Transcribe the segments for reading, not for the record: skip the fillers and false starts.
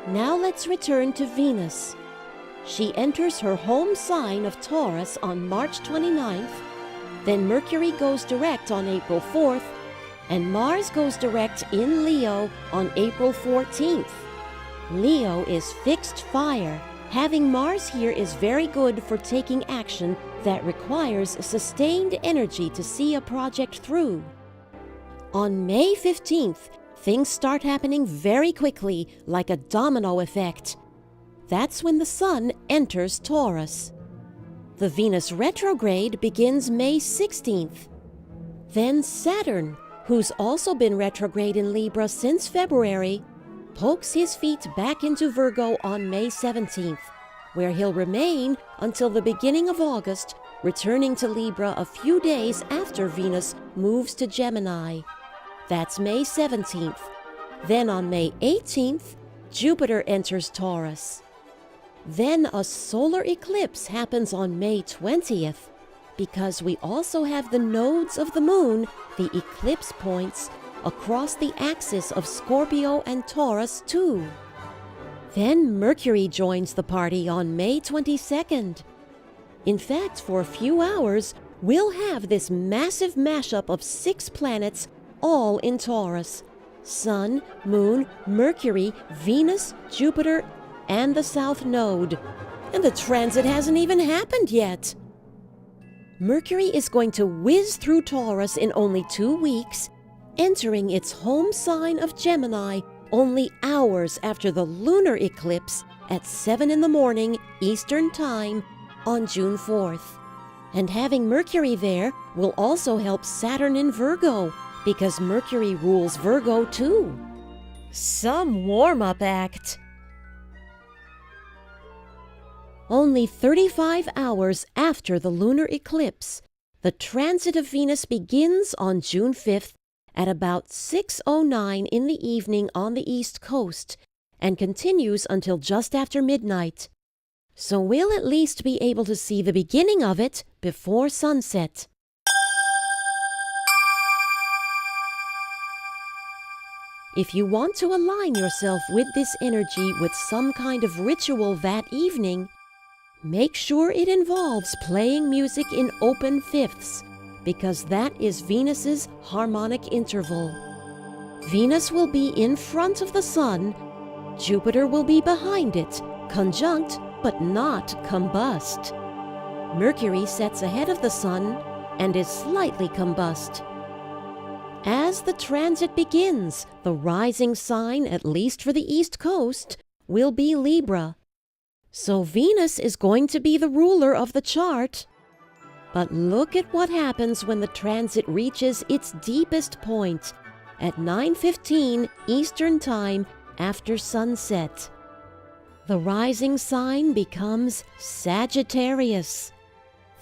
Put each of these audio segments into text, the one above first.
Now let's return to Venus. She enters her home sign of Taurus on March 29th, then Mercury goes direct on April 4th, and Mars goes direct in Leo on April 14th. Leo is fixed fire. Having Mars here is very good for taking action that requires sustained energy to see a project through. On May 15th, things start happening very quickly, like a domino effect. That's when the Sun enters Taurus. The Venus retrograde begins May 16th. Then Saturn, who's also been retrograde in Libra since February, pokes his feet back into Virgo on May 17th, where he'll remain until the beginning of August, returning to Libra a few days after Venus moves to Gemini. That's May 17th. Then on May 18th, Jupiter enters Taurus. Then a solar eclipse happens on May 20th, because we also have the nodes of the moon, the eclipse points, across the axis of Scorpio and Taurus too. Then Mercury joins the party on May 22nd. In fact, for a few hours, we'll have this massive mashup of 6 planets all in Taurus: Sun, Moon, Mercury, Venus, Jupiter, and the South Node. And the transit hasn't even happened yet. Mercury is going to whiz through Taurus in only 2 weeks, entering its home sign of Gemini only hours after the lunar eclipse at 7 in the morning Eastern Time on June 4th. And having Mercury there will also help Saturn in Virgo, because Mercury rules Virgo too. Some warm-up act. Only 35 hours after the lunar eclipse, the transit of Venus begins on June 5th at about 6:09 in the evening on the East Coast and continues until just after midnight. So we'll at least be able to see the beginning of it before sunset. If you want to align yourself with this energy with some kind of ritual that evening, make sure it involves playing music in open fifths, because that is Venus's harmonic interval. Venus will be in front of the Sun, Jupiter will be behind it, conjunct but not combust. Mercury sets ahead of the Sun and is slightly combust. As the transit begins, the rising sign, at least for the East Coast, will be Libra. So Venus is going to be the ruler of the chart. But look at what happens when the transit reaches its deepest point at 9:15 Eastern Time after sunset. The rising sign becomes Sagittarius.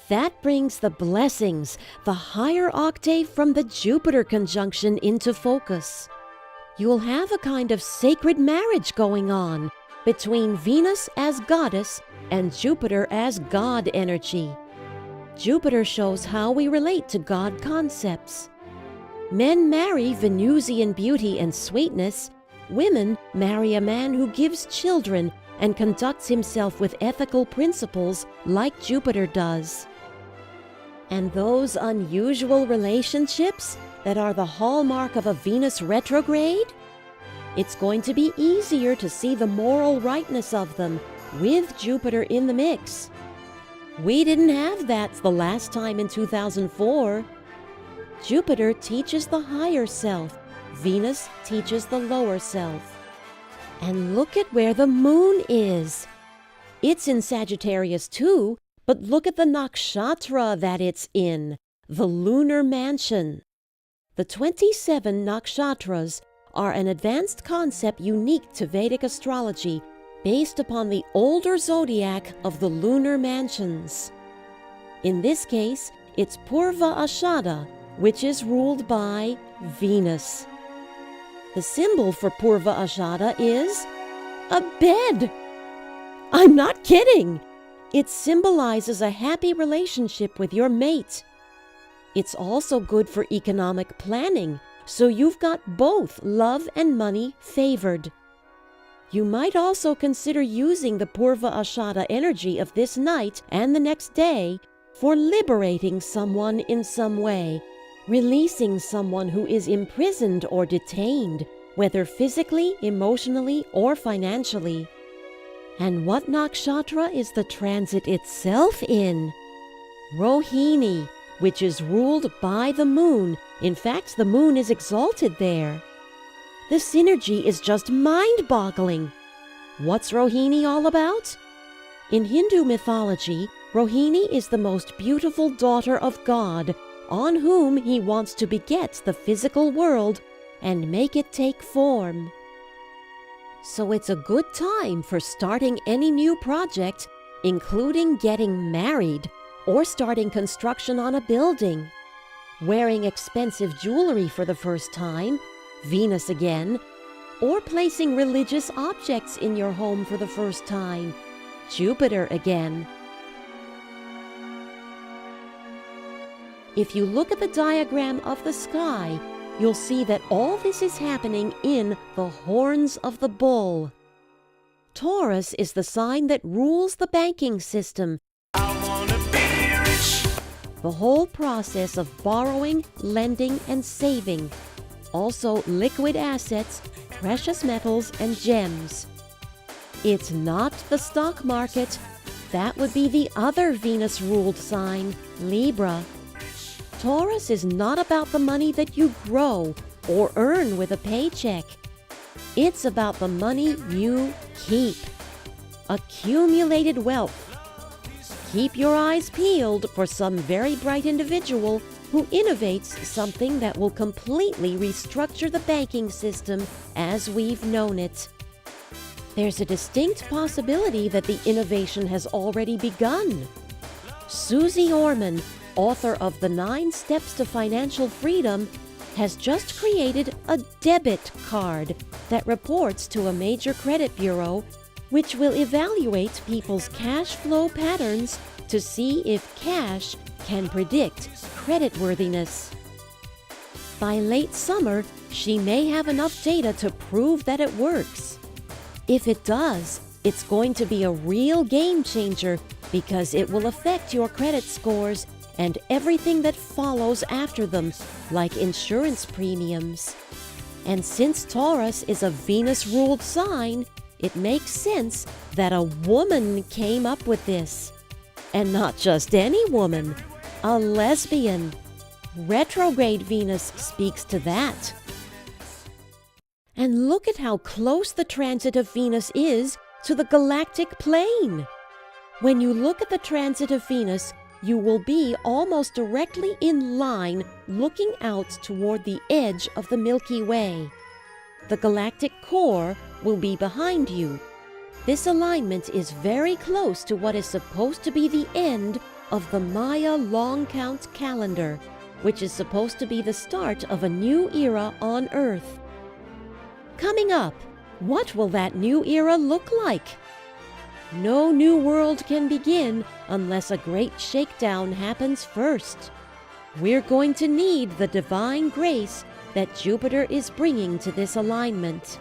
That brings the blessings, the higher octave from the Jupiter conjunction into focus. You'll have a kind of sacred marriage going on between Venus as goddess and Jupiter as god energy. Jupiter shows how we relate to God concepts. Men marry Venusian beauty and sweetness. Women marry a man who gives children and conducts himself with ethical principles like Jupiter does. And those unusual relationships that are the hallmark of a Venus retrograde? It's going to be easier to see the moral rightness of them with Jupiter in the mix. We didn't have that the last time in 2004. Jupiter teaches the higher self. Venus teaches the lower self. And look at where the moon is. It's in Sagittarius too, but look at the nakshatra that it's in, the lunar mansion. The 27 nakshatras are an advanced concept unique to Vedic astrology, based upon the older zodiac of the lunar mansions. In this case, it's Purva Ashada, which is ruled by Venus. The symbol for Purva Ashada is a bed. I'm not kidding. It symbolizes a happy relationship with your mate. It's also good for economic planning, so you've got both love and money favored. You might also consider using the Purva Ashada energy of this night and the next day for liberating someone in some way, releasing someone who is imprisoned or detained, whether physically, emotionally, or financially. And what nakshatra is the transit itself in? Rohini, which is ruled by the moon. In fact, the moon is exalted there. The synergy is just mind-boggling. What's Rohini all about? In Hindu mythology, Rohini is the most beautiful daughter of God, on whom he wants to beget the physical world and make it take form. So it's a good time for starting any new project, including getting married or starting construction on a building, wearing expensive jewelry for the first time, Venus again, or placing religious objects in your home for the first time, Jupiter again. If you look at the diagram of the sky, you'll see that all this is happening in the horns of the bull. Taurus is the sign that rules the banking system. I wanna be rich. The whole process of borrowing, lending, and saving. Also liquid assets, precious metals, and gems. It's not the stock market. That would be the other Venus-ruled sign, Libra. Taurus is not about the money that you grow or earn with a paycheck. It's about the money you keep. Accumulated wealth. Keep your eyes peeled for some very bright individual who innovates something that will completely restructure the banking system as we've known it. There's a distinct possibility that the innovation has already begun. Susie Orman, author of The 9 Steps to Financial Freedom, has just created a debit card that reports to a major credit bureau, which will evaluate people's cash flow patterns to see if cash can predict creditworthiness. By late summer, she may have enough data to prove that it works. If it does, it's going to be a real game changer because it will affect your credit scores and everything that follows after them, like insurance premiums. And since Taurus is a Venus-ruled sign, it makes sense that a woman came up with this. And not just any woman, a lesbian. Retrograde Venus speaks to that. And look at how close the transit of Venus is to the galactic plane. When you look at the transit of Venus, you will be almost directly in line looking out toward the edge of the Milky Way. The galactic core will be behind you. This alignment is very close to what is supposed to be the end of the Maya long count calendar, which is supposed to be the start of a new era on Earth. Coming up, what will that new era look like? No new world can begin unless a great shakedown happens first. We're going to need the divine grace that Jupiter is bringing to this alignment.